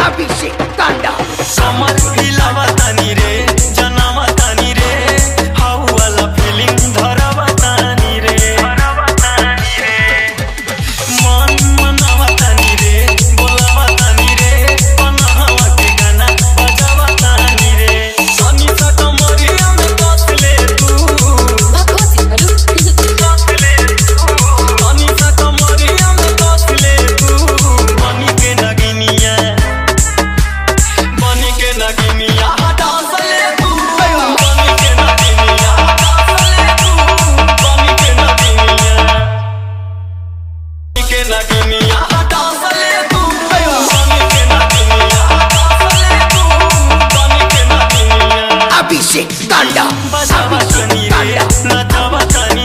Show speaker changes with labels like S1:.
S1: अभिषेक तांडा
S2: समर हिलावा तानी रे जनावा तानी रे हाउ वाला फीलिंग धरावा तानी रे मन मनावा तानी रे बोलावा तानी रे पनावा के गाना बजावा तानी रे सनी सा कमरिया में कस ले तू सनी सा कमरिया में कस ले तू बनी के नगिनिया हटा सले तू बनी के नगिनिया हटा सले तू बनी के नगिनिया हटा सले तू बनी के नगिनिया
S1: अभिषेक तांडा
S2: बजावा तानी रे नचावा तानी